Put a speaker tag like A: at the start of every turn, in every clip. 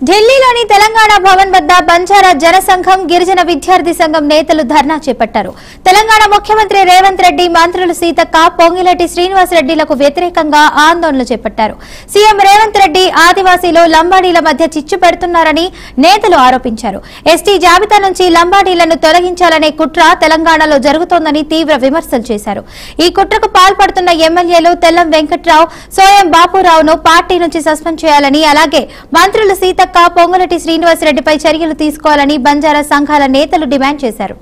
A: ఢిల్లీలోని తెలంగాణ భవన్ వద్ద బంజారా జనసంఘం గిరిజన విద్యార్థి సంఘం నేతలు ధర్నా చేపట్టారు. తెలంగాణ ముఖ్యమంత్రి రేవంత్ రెడ్డి, మంత్రులు సీతక్క, పొంగిలేటి శ్రీనివాసరెడ్డిలకు వ్యతిరేకంగా ఆందోళనలు చేపట్టారు. సీఎం రేవంత్ రెడ్డి ఆదివాసీలు లంబాడీల మధ్య చిచ్చు పెడుతున్నారని నేతలు ఆరోపించారు. ఎస్టీ జాబితా నుంచి లంబాడీలను తొలగించాలనే కుట్ర తెలంగాణలో జరుగుతోందని తీవ్ర విమర్శలు చేశారు. ఈ కుట్రకు పాల్పడుతున్న ఎమ్మెల్యేలు తెల్లం వెంకట్రావు, సోయం బాపురావును పార్టీ నుంచి సస్పెండ్ చేయాలని, అలాగే మంత్రులు సీతక్క, పొంగులేటి శ్రీనివాసరెడ్డిపై చర్యలు తీసుకోవాలని బంజారా సంఘాల నేతలు డిమాండ్ చేశారు.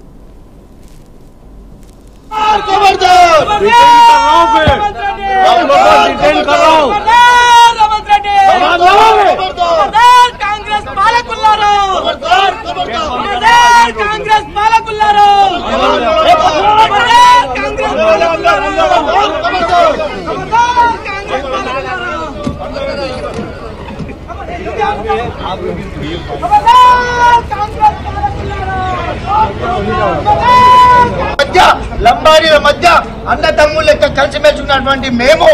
B: లంబాడీల మధ్య అన్నదమ్ముల లెక్క కలిసిమెలిసినటువంటి మేము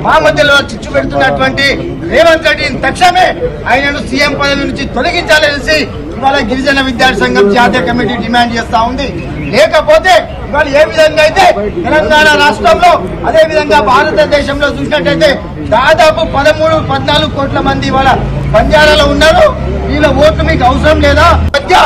B: మా మధ్యలో చిచ్చు పెడుతున్నటువంటి రేవంత్ రెడ్డిని తక్షణమే ఆయనను సీఎం పదవి నుంచి తొలగించాలనేసి ఇవాళ గిరిజన విద్యార్థి సంఘం జాతీయ కమిటీ డిమాండ్ చేస్తా ఉంది. లేకపోతే ఇవాళ ఏ విధంగా అయితే తెలంగాణ రాష్ట్రంలో, అదే విధంగా భారతదేశంలో చూసినట్టయితే దాదాపు 13-14 కోట్ల మంది ఇవాళ బంజారాలో ఉన్నారు. వీళ్ళ ఓట్లు మీకు అవసరం లేదా?